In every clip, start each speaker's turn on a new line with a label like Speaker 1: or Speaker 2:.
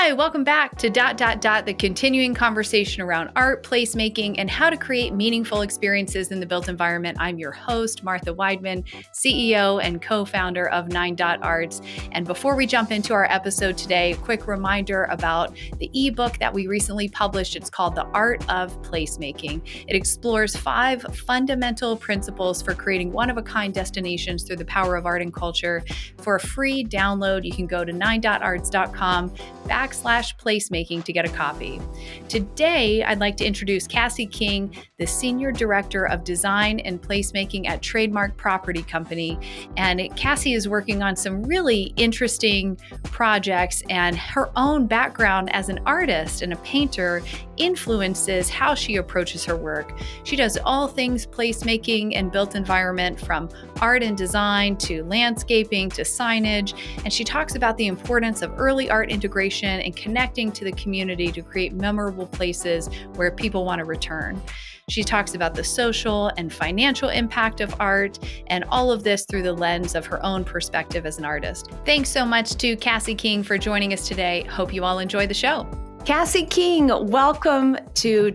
Speaker 1: Hi, welcome back to the continuing conversation around art, placemaking, and how to create meaningful experiences in the built environment. I'm your host, Martha Weidman, CEO and co-founder of 9.Arts. And before we jump into our episode today, a quick reminder about the ebook that we recently published. It's called The Art of Placemaking. It explores 5 fundamental principles for creating one-of-a-kind destinations through the power of art and culture. For a free download, you can go to 9.arts.com/placemaking to get a copy. Today, I'd like to introduce Cassie King, the Senior Director of Design and Placemaking at Trademark Property Company. And Cassie is working on some really interesting projects, and her own background as an artist and a painter influences how she approaches her work. She does all things placemaking and built environment, from art and design to landscaping to signage. And she talks about the importance of early art integration and connecting to the community to create memorable places where people want to return. She talks about the social and financial impact of art, and all of this through the lens of her own perspective as an artist. Thanks so much to Cassie King for joining us today. Hope you all enjoy the show. Cassie King, welcome to ...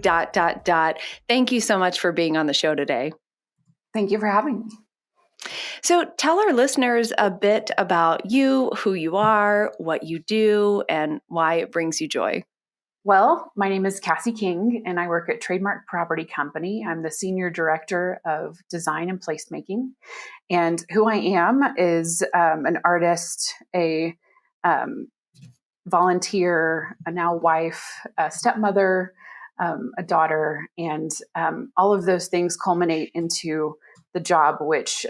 Speaker 1: Thank you so much for being on the show today.
Speaker 2: Thank you for having me.
Speaker 1: So tell our listeners a bit about you, who you are, what you do, and why it brings you joy.
Speaker 2: Well, my name is Cassie King, and I work at Trademark Property Company. I'm the Senior Director of Design and Placemaking. And who I am is an artist, a volunteer, a now wife, a stepmother, a daughter, and all of those things culminate into the job, which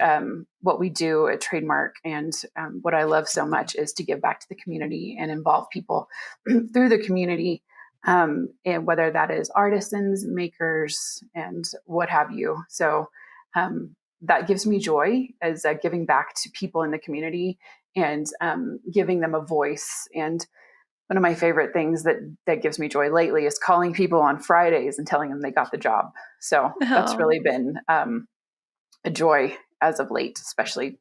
Speaker 2: what we do at Trademark, and what I love so much is to give back to the community and involve people through the community, and whether that is artisans, makers, and what have you. So that gives me joy, as giving back to people in the community and giving them a voice. And one of my favorite things that gives me joy lately is calling people on Fridays and telling them they got the job. So that's really been a joy as of late, especially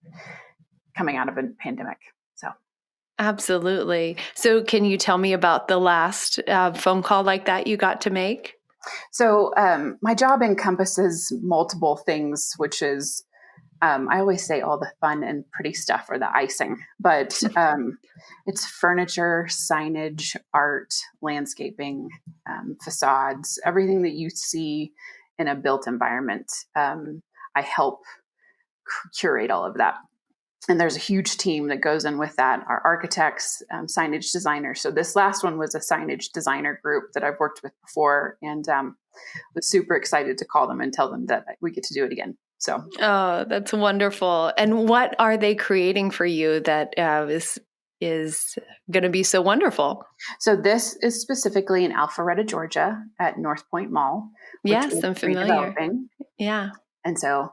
Speaker 2: coming out of a pandemic. So,
Speaker 1: absolutely. So can you tell me about the last phone call like that you got to make?
Speaker 2: So my job encompasses multiple things, which is, I always say all the fun and pretty stuff are the icing, but it's furniture, signage, art, landscaping, facades, everything that you see in a built environment. I help curate all of that. And there's a huge team that goes in with that. Our architects, signage designers. So this last one was a signage designer group that I've worked with before, and was super excited to call them and tell them that we get to do it again. So,
Speaker 1: oh, that's wonderful. And what are they creating for you that is going to be so wonderful?
Speaker 2: So this is specifically in Alpharetta, Georgia, at North Point Mall.
Speaker 1: Yes, I'm familiar. Yeah.
Speaker 2: And so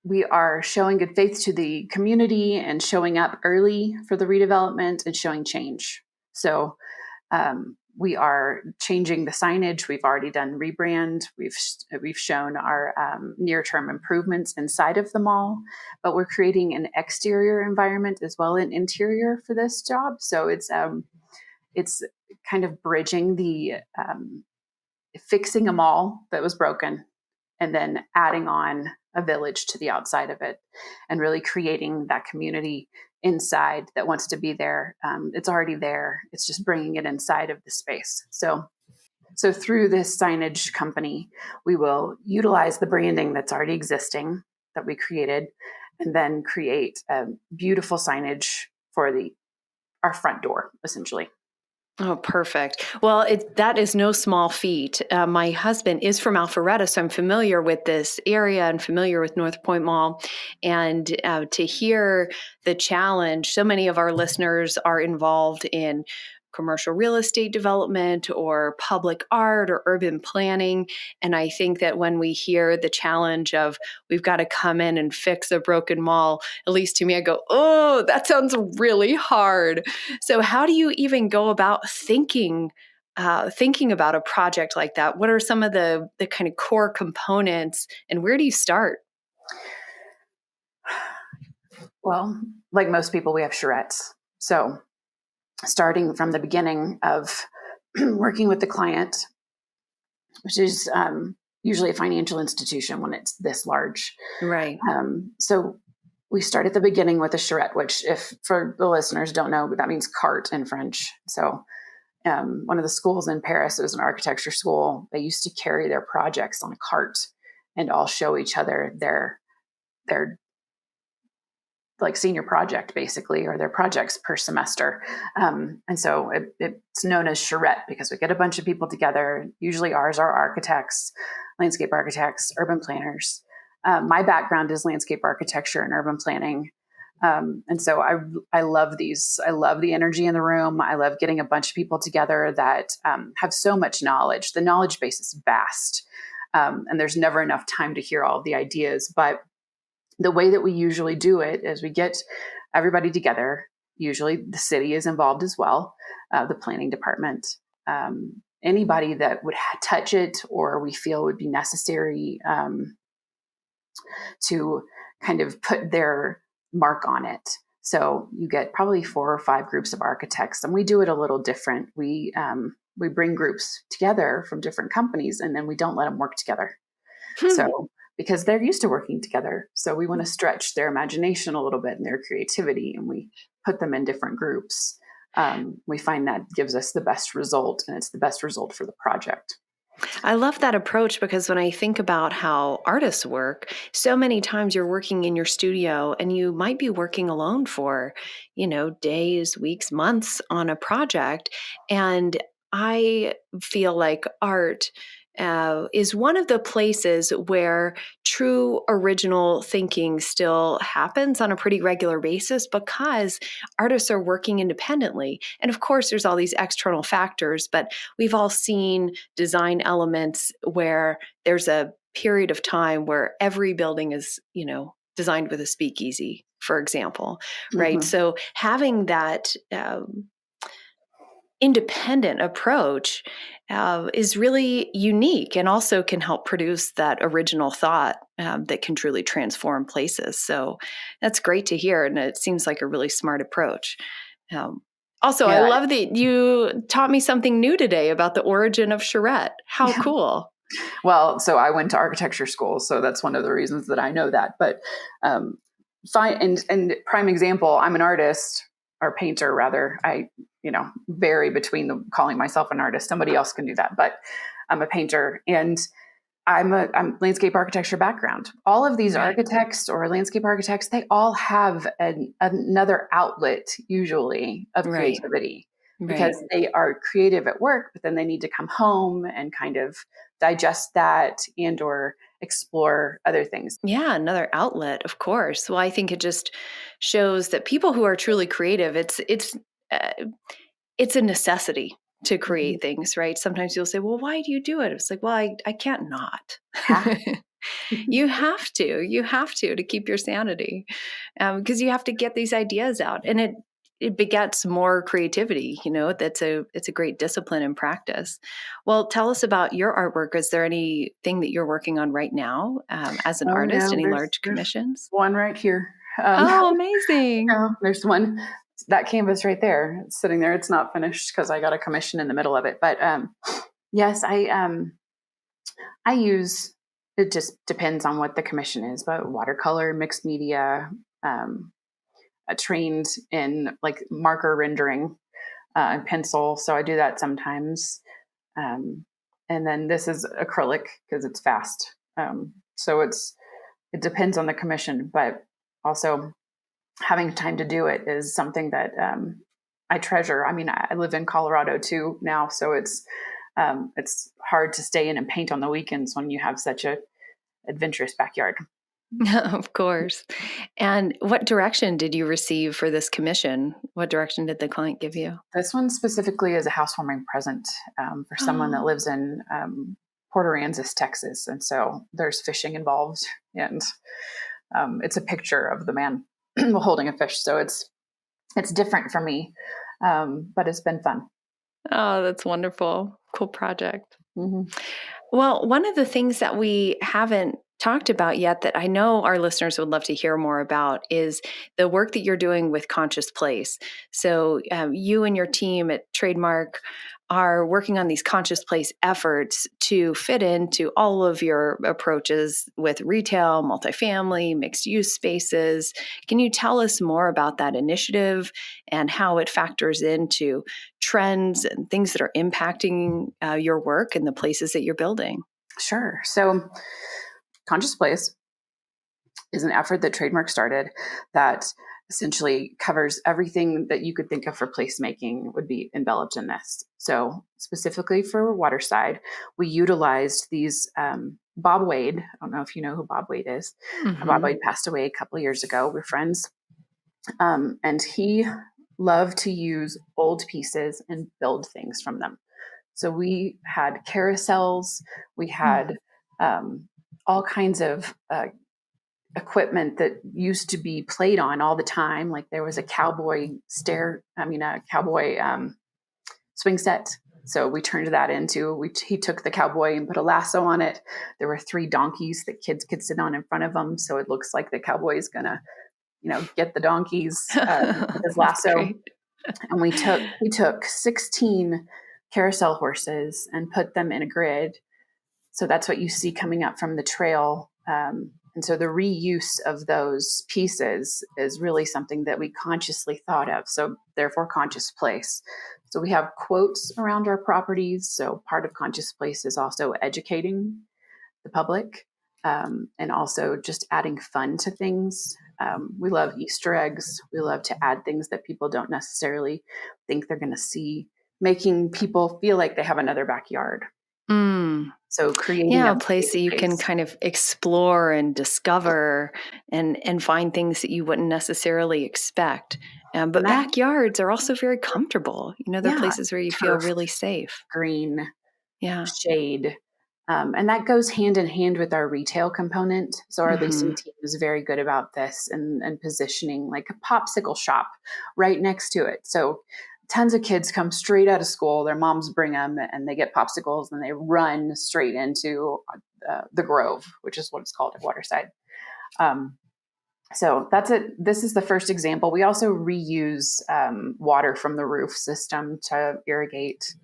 Speaker 2: we are showing good faith to the community and showing up early for the redevelopment and showing change. So we are changing the signage. We've already done rebrand. We've shown our near-term improvements inside of the mall, but we're creating an exterior environment as well, an interior for this job. So it's kind of bridging the fixing a mall that was broken and then adding on a village to the outside of it, and really creating that community inside that wants to be there. It's already there. It's just bringing it inside of the space. So through this signage company, we will utilize the branding that's already existing that we created, and then create beautiful signage for our front door, essentially.
Speaker 1: Oh, perfect. Well, that is no small feat. My husband is from Alpharetta, so I'm familiar with this area and familiar with North Point Mall. And to hear the challenge, so many of our listeners are involved in commercial real estate development or public art or urban planning. And I think that when we hear the challenge of we've got to come in and fix a broken mall, at least to me, I go, oh, that sounds really hard. So how do you even go about thinking about a project like that? What are some of the kind of core components, and where do you start?
Speaker 2: Well, like most people, we have charrettes. So starting from the beginning of working with the client, which is usually a financial institution when it's this large.
Speaker 1: Right.
Speaker 2: So we start at the beginning with a charrette, which, if for the listeners don't know, that means cart in French. So one of the schools in Paris, it was an architecture school, they used to carry their projects on a cart and all show each other their like senior project, basically, or their projects per semester. And so it's known as charrette because we get a bunch of people together. Usually ours are architects, landscape architects, urban planners. My background is landscape architecture and urban planning. And so I love these. I love the energy in the room. I love getting a bunch of people together that have so much knowledge. The knowledge base is vast. And there's never enough time to hear all of the ideas. But the way that we usually do it is we get everybody together. Usually the city is involved as well, the planning department, anybody that would touch it or we feel would be necessary to kind of put their mark on it. So you get probably 4 or 5 groups of architects, and we do it a little different. We bring groups together from different companies, and then we don't let them work together. So because they're used to working together. So we want to stretch their imagination a little bit and their creativity, and we put them in different groups. We find that gives us the best result, and it's the best result for the project.
Speaker 1: I love that approach because when I think about how artists work, so many times you're working in your studio and you might be working alone for, days, weeks, months on a project. And I feel like art is one of the places where true original thinking still happens on a pretty regular basis because artists are working independently. And of course, there's all these external factors, but we've all seen design elements where there's a period of time where every building is, designed with a speakeasy, for example, right?
Speaker 2: Mm-hmm.
Speaker 1: So having that independent approach is really unique and also can help produce that original thought that can truly transform places. So that's great to hear. And it seems like a really smart approach. Also, I love that you taught me something new today about the origin of charrette. How cool.
Speaker 2: Well, so I went to architecture school, so that's one of the reasons that I know that. But fine, and prime example, I'm an artist or painter rather. I vary between calling myself an artist. Somebody else can do that, but I'm a painter, and I'm landscape architecture background. All of these architects or landscape architects, they all have another outlet usually of creativity. Because they are creative at work, but then they need to come home and kind of digest that and or explore other things.
Speaker 1: Yeah, another outlet, of course. Well, I think it just shows that people who are truly creative, it's a necessity to create things, right? Sometimes you'll say, well, why do you do it? It's like, well, I can't not. You have to keep your sanity because you have to get these ideas out, and it begets more creativity. It's a great discipline and practice. Well, tell us about your artwork. Is there anything that you're working on right now as an artist? Any large commissions?
Speaker 2: One right here.
Speaker 1: Amazing.
Speaker 2: There's one. That canvas right there, it's sitting there. It's not finished because I got a commission in the middle of it. But yes, I use, it just depends on what the commission is, but watercolor, mixed media, trained in like marker rendering and pencil. So I do that sometimes. And then this is acrylic because it's fast. So it depends on the commission, but also having time to do it is something that I treasure. I mean, I live in Colorado too now, so it's hard to stay in and paint on the weekends when you have such a adventurous backyard.
Speaker 1: Of course. And what direction did you receive for this commission? What direction did the client give you?
Speaker 2: This one specifically is a housewarming present for someone that lives in Port Aransas, Texas. And so there's fishing involved, and it's a picture of the man holding a fish. So it's different for me, but it's been fun.
Speaker 1: Oh, that's wonderful. Cool project. Mm-hmm. Well, one of the things that we haven't talked about yet that I know our listeners would love to hear more about is the work that you're doing with Conscious Place. So you and your team at Trademark are working on these Conscious Place efforts to fit into all of your approaches with retail, multifamily, mixed use spaces. Can you tell us more about that initiative and how it factors into trends and things that are impacting your work and the places that you're building?
Speaker 2: Sure. So Conscious Place is an effort that Trademark started that essentially covers everything that you could think of for placemaking would be enveloped in this. So specifically for Waterside, we utilized these Bob Wade. I don't know if you know who Bob Wade is. Bob Wade passed away a couple of years ago. We're friends. And he loved to use old pieces and build things from them. So we had carousels, we had all kinds of equipment that used to be played on all the time. Like there was a cowboy swing set. So we turned that into, he took the cowboy and put a lasso on it. There were 3 donkeys that kids could sit on in front of them. So it looks like the cowboy is going to, get the donkeys with his lasso. And we took 16 carousel horses and put them in a grid. So that's what you see coming up from the trail. And so the reuse of those pieces is really something that we consciously thought of. So therefore, Conscious Place. So we have quotes around our properties. So part of Conscious Place is also educating the public and also just adding fun to things. We love Easter eggs. We love to add things that people don't necessarily think they're going to see, making people feel like they have another backyard. So creating
Speaker 1: a place that you can kind of explore and discover and find things that you wouldn't necessarily expect. But backyards are also very comfortable. They're places where you feel really safe.
Speaker 2: Green, shade. And that goes hand in hand with our retail component. So our leasing team is very good about this and positioning like a popsicle shop right next to it. So tons of kids come straight out of school. Their moms bring them and they get popsicles and they run straight into the Grove, which is what it's called at Waterside. So that's it. This is the first example. We also reuse water from the roof system to irrigate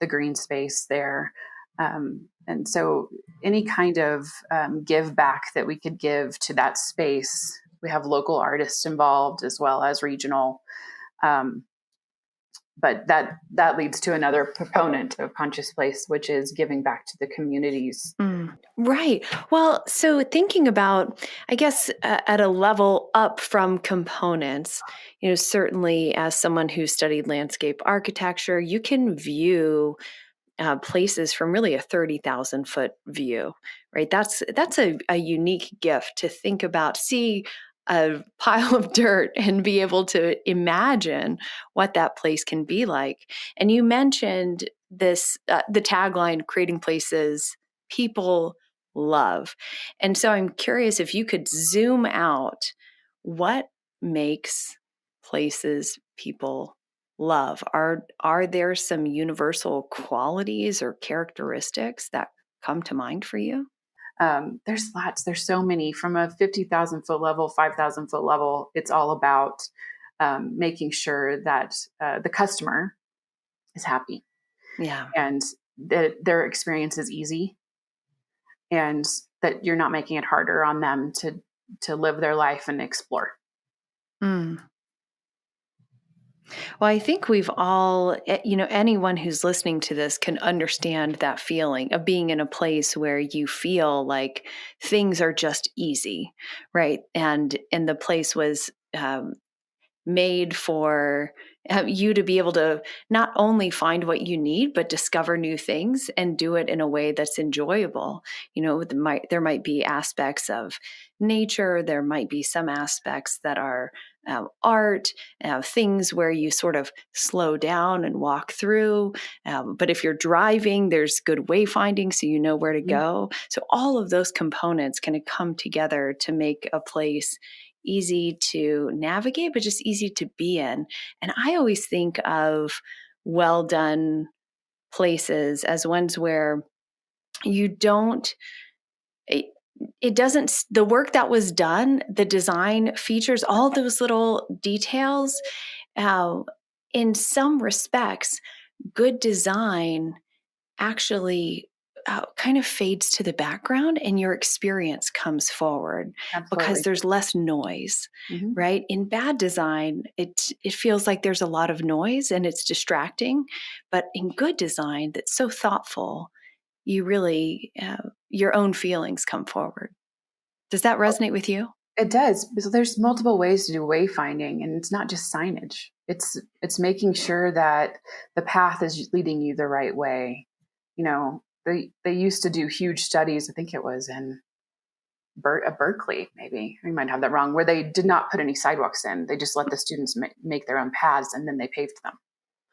Speaker 2: the green space there. And so any kind of give back that we could give to that space, we have local artists involved as well as regional. But that leads to another proponent of Conscious Place, which is giving back to the communities.
Speaker 1: Right. Well, so thinking about, I guess, at a level up from components, certainly as someone who studied landscape architecture, you can view places from really a 30,000 foot view, right? That's a unique gift to think about, see a pile of dirt and be able to imagine what that place can be like. And you mentioned this, the tagline, creating places people love. And so I'm curious if you could zoom out, what makes places people love? Are there some universal qualities or characteristics that come to mind for you?
Speaker 2: There's lots. There's so many. From a 50,000 foot level, 5,000 foot level, it's all about making sure that the customer is happy.
Speaker 1: Yeah.
Speaker 2: And that their experience is easy and that you're not making it harder on them to live their life and explore.
Speaker 1: Well, I think we've all, anyone who's listening to this can understand that feeling of being in a place where you feel like things are just easy, right? And the place was made for you to be able to not only find what you need, but discover new things and do it in a way that's enjoyable. There might be aspects of nature, there might be some aspects that are art, things where you sort of slow down and walk through. But if you're driving, there's good wayfinding, so you know where to go. So all of those components kind of come together to make a place easy to navigate, but just easy to be in. And I always think of well done places as ones where you don't it doesn't, the work that was done, the design features all those little details. In some respects, good design actually kind of fades to the background and your experience comes forward because
Speaker 2: Absolutely.
Speaker 1: there's less noise,
Speaker 2: Mm-hmm.
Speaker 1: right? In bad design, it feels like there's a lot of noise and it's distracting. But in good design that's so thoughtful, you really, your own feelings come forward. Does that resonate with you?
Speaker 2: It does. So there's multiple ways to do wayfinding, and it's not just signage. It's making sure that the path is leading you the right way. You know, they used to do huge studies. I think it was in Berkeley, maybe we might have that wrong, where they did not put any sidewalks in. They just let the students make their own paths, and then they paved them.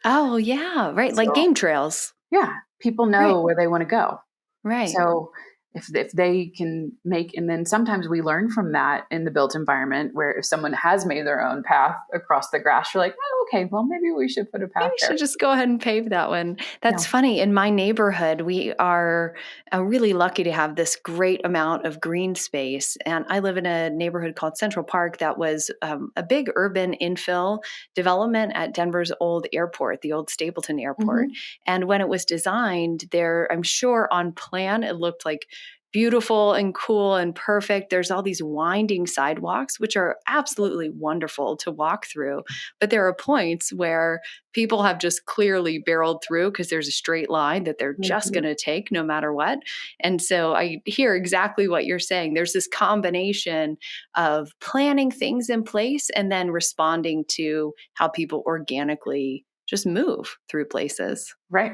Speaker 1: Oh, yeah, right. Like
Speaker 2: So
Speaker 1: game trails.
Speaker 2: yeah, people
Speaker 1: Right,
Speaker 2: know where they want to go.
Speaker 1: right.
Speaker 2: So if they can make, and then sometimes we learn from that in the built environment, where if someone has made their own path across the grass, you're like, oh, okay, well, maybe we should put a
Speaker 1: Maybe
Speaker 2: path
Speaker 1: we
Speaker 2: there.
Speaker 1: should just go ahead and pave that one.
Speaker 2: Yeah.
Speaker 1: That's funny. In my neighborhood, we are really lucky to have this great amount of green space. And I live in a neighborhood called Central Park that was a big urban infill development at Denver's old airport, the old Stapleton Airport.
Speaker 2: Mm-hmm.
Speaker 1: And when it was designed there, I'm sure on plan, it looked like beautiful and cool and perfect. There's all these winding sidewalks, which are absolutely wonderful to walk through. But there are points where people have just clearly barreled through because there's a straight line that they're just
Speaker 2: Mm-hmm.
Speaker 1: going to take no matter what. And so I hear exactly what you're saying. There's this combination of planning things in place and then responding to how people organically just move through places.
Speaker 2: Right.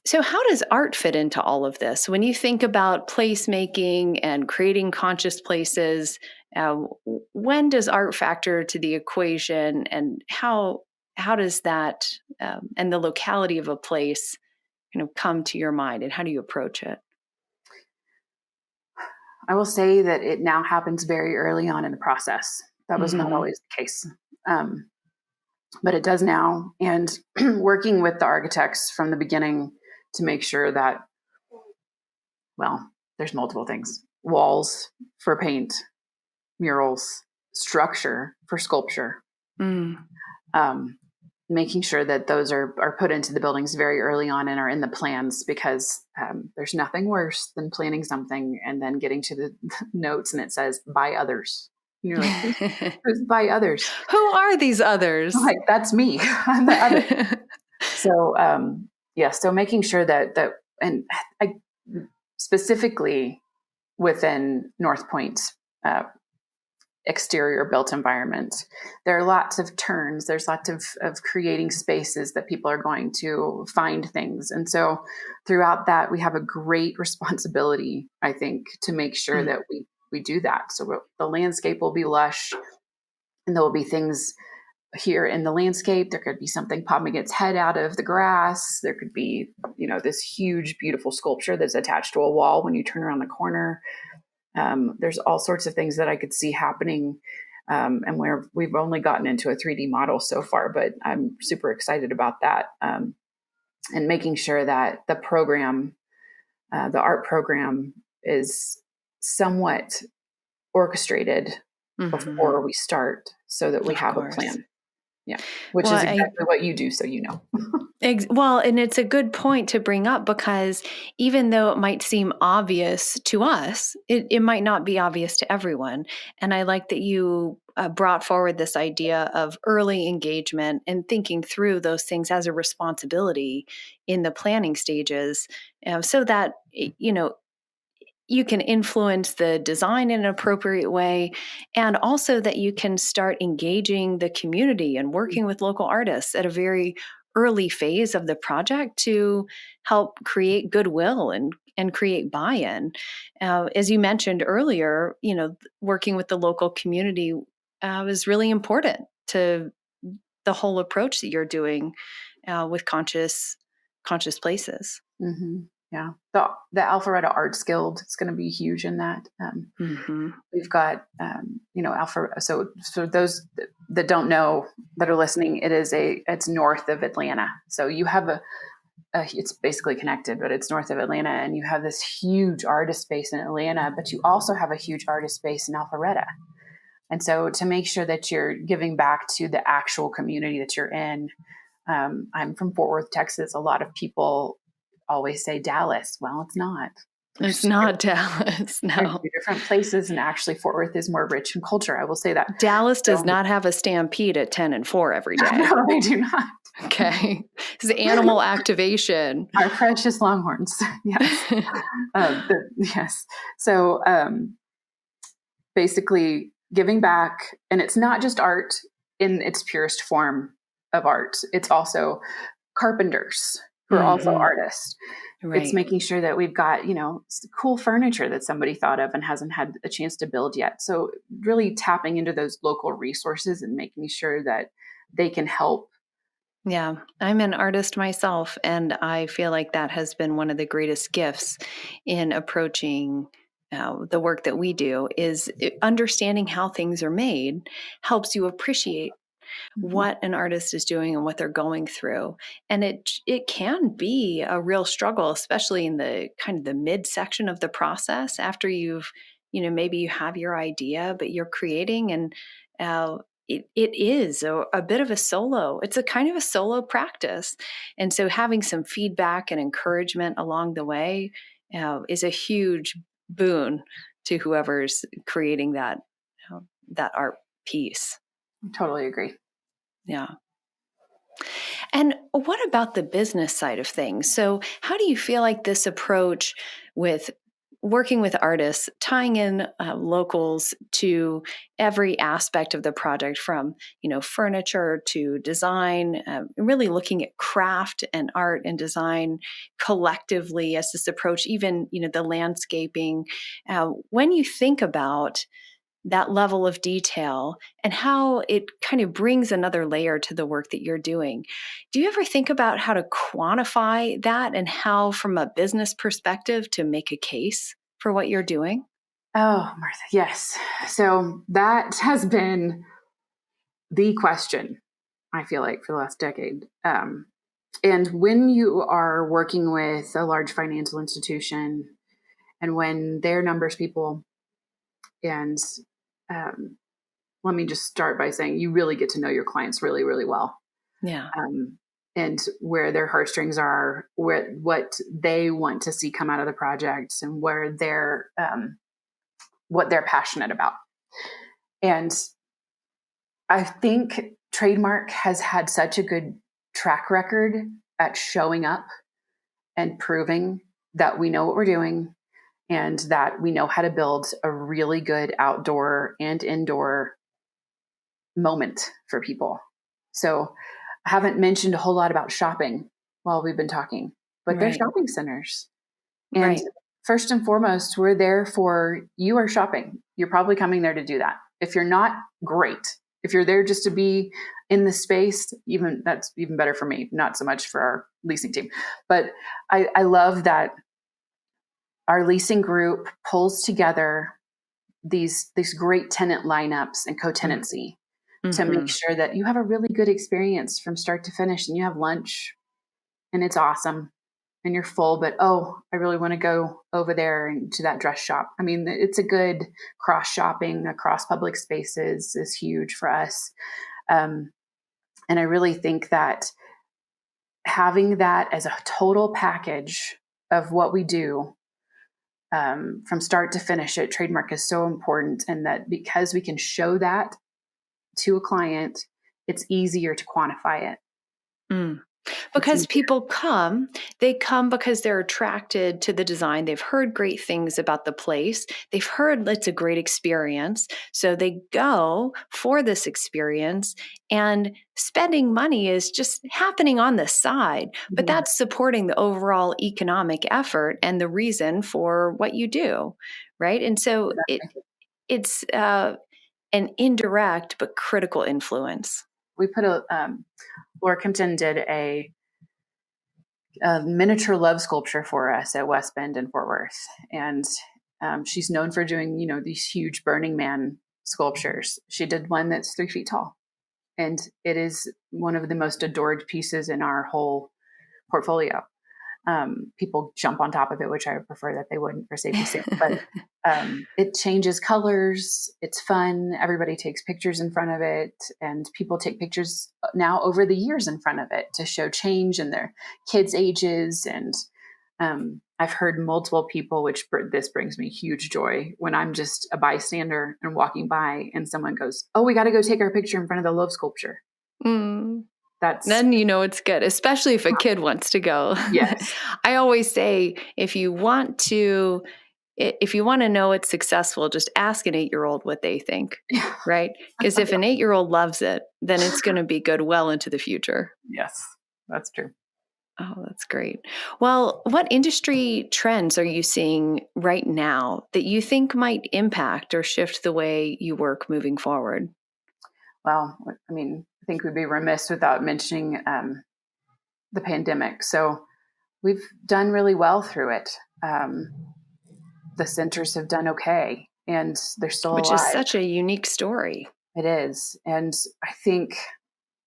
Speaker 1: So, how does art fit into all of this? When you think about placemaking and creating conscious places, when does art factor to the equation, and how does that and the locality of a place kind of come to your mind, and how do you approach it?
Speaker 2: I will say that it now happens very early on in the process. That was not
Speaker 1: Mm-hmm.
Speaker 2: always the case. Um, but it does now. And working with the architects from the beginning to make sure that, well, there's multiple things: walls for paint, murals, structure for sculpture,
Speaker 1: Mm.
Speaker 2: um, making sure that those are put into the buildings very early on and are in the plans, because there's nothing worse than planning something and then getting to the notes and it says by others. And you're like, who's by others?
Speaker 1: Who are these others?
Speaker 2: I'm like, that's me. I'm the other. So yeah, so making sure that and I specifically within North Point's exterior built environment, there are lots of turns. There's lots of creating spaces that people are going to find things. And so throughout that, we have a great responsibility, I think, to make sure
Speaker 1: Mm.
Speaker 2: that we do that. So the landscape will be lush, and there will be things here in the landscape. There could be something popping its head out of the grass. There could be, this huge, beautiful sculpture that's attached to a wall when you turn around the corner. There's all sorts of things that I could see happening. And we've only gotten into a 3D model so far, but I'm super excited about that. And making sure that the art program is somewhat orchestrated
Speaker 1: Mhm.
Speaker 2: before we start, so that we
Speaker 1: Of
Speaker 2: have a
Speaker 1: course.
Speaker 2: plan. Yeah. Which
Speaker 1: Well,
Speaker 2: is exactly what you do. So,
Speaker 1: well, and it's a good point to bring up because even though it might seem obvious to us, it might not be obvious to everyone. And I like that you brought forward this idea of early engagement and thinking through those things as a responsibility in the planning stages, so that, you can influence the design in an appropriate way, and also that you can start engaging the community and working with local artists at a very early phase of the project to help create goodwill and create buy-in. As you mentioned earlier, working with the local community is really important to the whole approach that you're doing with conscious places.
Speaker 2: mm-hmm. Yeah. The Alpharetta Arts Guild is going to be huge in that.
Speaker 1: Hmm.
Speaker 2: We've got, Alpha. So those that don't know, that are listening, it's north of Atlanta. So you have it's basically connected, but it's north of Atlanta, and you have this huge artist space in Atlanta, but you also have a huge artist space in Alpharetta. And so to make sure that you're giving back to the actual community that you're in, I'm from Fort Worth, Texas. A lot of people always say Dallas. Well, it's not.
Speaker 1: It's not Dallas.
Speaker 2: There's
Speaker 1: No.
Speaker 2: two different places, and actually Fort Worth is more rich in culture. I will say that.
Speaker 1: Dallas does
Speaker 2: So,
Speaker 1: not have a stampede at 10 and 4 every day.
Speaker 2: no, they do not.
Speaker 1: Okay. This is animal activation.
Speaker 2: Our precious Longhorns. Yes. Yes. So basically giving back, and it's not just art in its purest form of art. It's also carpenters who are also artists.
Speaker 1: Right.
Speaker 2: It's making sure that we've got, cool furniture that somebody thought of and hasn't had a chance to build yet. So really tapping into those local resources and making sure that they can help.
Speaker 1: Yeah, I'm an artist myself, and I feel like that has been one of the greatest gifts in approaching the work that we do is understanding how things are made helps you appreciate what an artist is doing and what they're going through. And it can be a real struggle, especially in the kind of the midsection of the process after you've, maybe you have your idea, but you're creating and it is a bit of a solo. It's a kind of a solo practice. And so having some feedback and encouragement along the way is a huge boon to whoever's creating that art piece.
Speaker 2: I totally agree.
Speaker 1: Yeah. And what about the business side of things? So, how do you feel like this approach with working with artists, tying in locals to every aspect of the project, from furniture to design, really looking at craft and art and design collectively as this approach, even the landscaping. When you think about that level of detail and how it kind of brings another layer to the work that you're doing. Do you ever think about how to quantify that and how, from a business perspective, to make a case for what you're doing?
Speaker 2: Oh, Martha, yes. So that has been the question, I feel like, for the last decade. And when you are working with a large financial institution and when they're numbers people, and let me just start by saying you really get to know your clients really, really well.
Speaker 1: Yeah.
Speaker 2: And where their heartstrings are, what they want to see come out of the projects, and where they're what they're passionate about. And I think Trademark has had such a good track record at showing up and proving that we know what we're doing and that we know how to build a really good outdoor and indoor moment for people. So I haven't mentioned a whole lot about shopping while we've been talking, but they're shopping centers. And first and foremost, we're there for you are shopping. You're probably coming there to do that. If you're not, great. If you're there just to be in the space, that's even better for me, not so much for our leasing team. But I love that our leasing group pulls together these great tenant lineups and co-tenancy to make sure that you have a really good experience from start to finish, and you have lunch and it's awesome and you're full, but I really want to go over there and to that dress shop. I mean, it's a good cross shopping across public spaces is huge for us. And I really think that having that as a total package of what we do from start to finish at Trademark is so important. And that because we can show that to a client, it's easier to quantify it.
Speaker 1: Because people they come because they're attracted to the design. They've heard great things about the place. They've heard it's a great experience. So they go for this experience, and spending money is just happening on the side, but that's supporting the overall economic effort and the reason for what you do. Right. And so it's an indirect but critical influence.
Speaker 2: We put Laura Kempton did a miniature love sculpture for us at West Bend in Fort Worth. And she's known for doing, these huge Burning Man sculptures. She did one that's 3 feet tall. And it is one of the most adored pieces in our whole portfolio. People jump on top of it, which I would prefer that they wouldn't for safety's sake. But it changes colors. It's fun. Everybody takes pictures in front of it, and people take pictures now over the years in front of it to show change in their kids' ages. And I've heard multiple people, this brings me huge joy, when I'm just a bystander and walking by and someone goes, "Oh, we got to go take our picture in front of the love sculpture."
Speaker 1: Then it's good, especially if a kid wants to go.
Speaker 2: Yes.
Speaker 1: I always say, if you want to know it's successful, just ask an 8-year-old what they think, right? Because if an 8-year-old loves it, then it's going to be good well into the future.
Speaker 2: Yes, that's true.
Speaker 1: Oh, that's great. Well, what industry trends are you seeing right now that you think might impact or shift the way you work moving forward?
Speaker 2: Well, I think we'd be remiss without mentioning the pandemic. So we've done really well through it. The centers have done okay, and they're still alive.
Speaker 1: Which is such a unique story.
Speaker 2: It is. And I think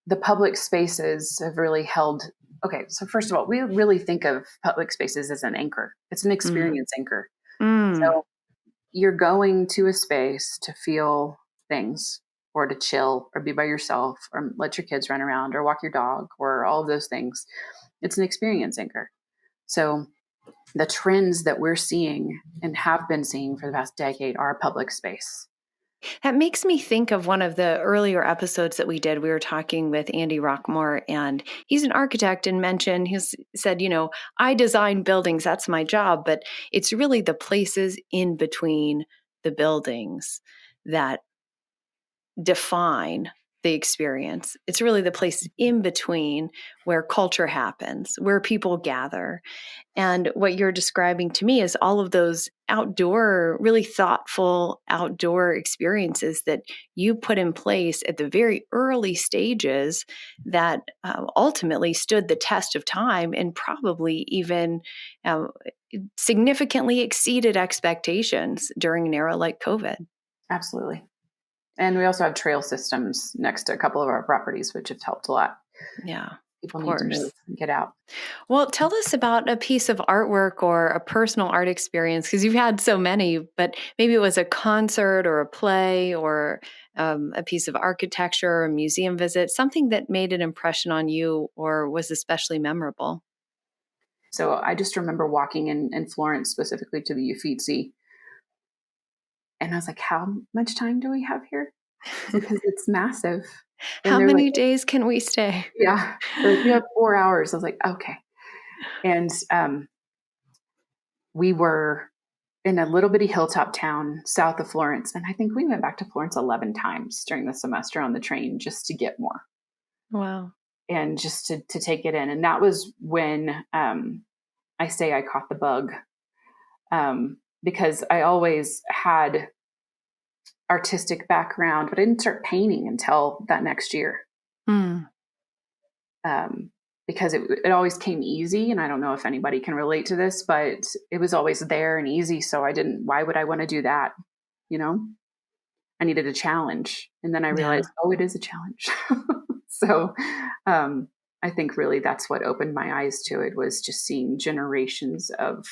Speaker 2: the public spaces have really held. Okay, so first of all, we really think of public spaces as an anchor. It's an experience anchor. So you're going to a space to feel things, or to chill, or be by yourself, or let your kids run around, or walk your dog, or all of those things. It's an experience anchor. So the trends that we're seeing and have been seeing for the past decade are public space.
Speaker 1: That makes me think of one of the earlier episodes that we did. We were talking with Andy Rockmore, and he's an architect, and he said, I design buildings. That's my job. But it's really the places in between the buildings that define the experience. It's really the places in between where culture happens, where people gather. And what you're describing to me is all of those outdoor, really thoughtful outdoor experiences that you put in place at the very early stages that ultimately stood the test of time and probably even significantly exceeded expectations during an era like COVID.
Speaker 2: Absolutely. And we also have trail systems next to a couple of our properties, which have helped a lot.
Speaker 1: Yeah.
Speaker 2: People need to move and get out.
Speaker 1: Well, tell us about a piece of artwork or a personal art experience, because you've had so many, but maybe it was a concert or a play or a piece of architecture or a museum visit, something that made an impression on you or was especially memorable.
Speaker 2: So I just remember walking in Florence, specifically to the Uffizi. And I was like, how much time do we have here? Because it's massive.
Speaker 1: How many days can we stay?
Speaker 2: Yeah. We have 4 hours. I was like, okay. And we were in a little bitty hilltop town south of Florence. And I think we went back to Florence 11 times during the semester on the train just to get more.
Speaker 1: Wow.
Speaker 2: And just to take it in. And that was when I say I caught the bug, because I always had artistic background, but I didn't start painting until that next year. Because it always came easy. And I don't know if anybody can relate to this, but it was always there and easy. So why would I want to do that? I needed a challenge. And then I realized, it is a challenge. So I think really that's what opened my eyes to it, was just seeing generations of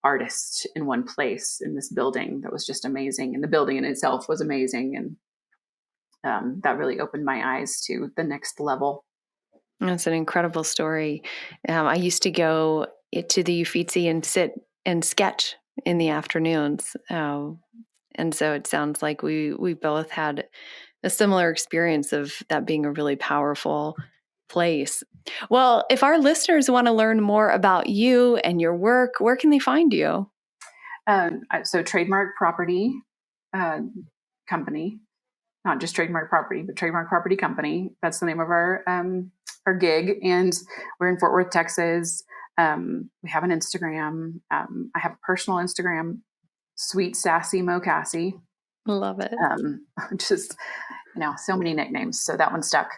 Speaker 2: artists in one place in this building that was just amazing. And the building in itself was amazing. And that really opened my eyes to the next level.
Speaker 1: That's an incredible story. I used to go to the Uffizi and sit and sketch in the afternoons. And so it sounds like we both had a similar experience of that being a really powerful place. Well, if our listeners want to learn more about you and your work, where can they find you?
Speaker 2: So Trademark Property Company, not just Trademark Property, but Trademark Property Company. That's the name of our gig. And we're in Fort Worth, Texas. We have an Instagram. I have a personal Instagram, Sweet Sassy Mo Cassie.
Speaker 1: Love it.
Speaker 2: Just, so many nicknames. So that one stuck.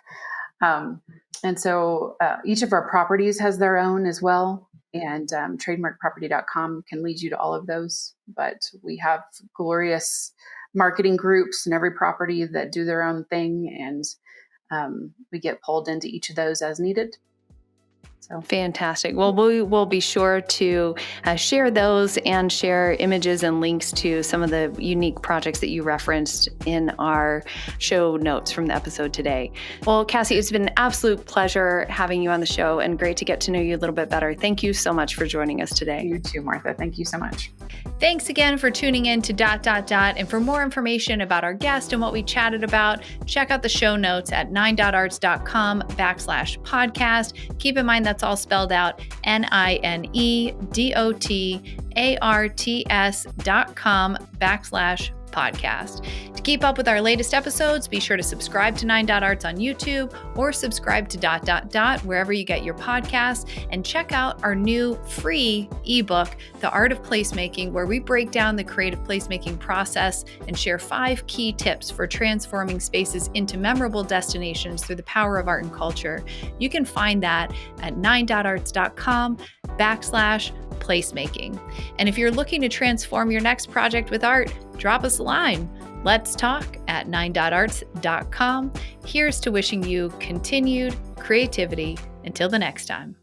Speaker 2: And so each of our properties has their own as well. And trademarkproperty.com can lead you to all of those. But we have glorious marketing groups in every property that do their own thing. And we get pulled into each of those as needed.
Speaker 1: Fantastic. Well, we will be sure to share those and share images and links to some of the unique projects that you referenced in our show notes from the episode today. Well, Cassie, it's been an absolute pleasure having you on the show and great to get to know you a little bit better. Thank you so much for joining us today.
Speaker 2: You too, Martha. Thank you so much.
Speaker 1: Thanks again for tuning in to ... And for more information about our guest and what we chatted about, check out the show notes at 9.arts.com/podcast. Keep in mind that's all spelled out NINEDOTARTS.com/podcast. To keep up with our latest episodes, be sure to subscribe to 9.arts on YouTube or subscribe to ... wherever you get your podcasts, and check out our new free ebook, The Art of Placemaking, where we break down the creative placemaking process and share 5 key tips for transforming spaces into memorable destinations through the power of art and culture. You can find that at 9.arts.com/placemaking. And if you're looking to transform your next project with art, drop us a line. Let's talk at 9.arts.com. Here's to wishing you continued creativity until the next time.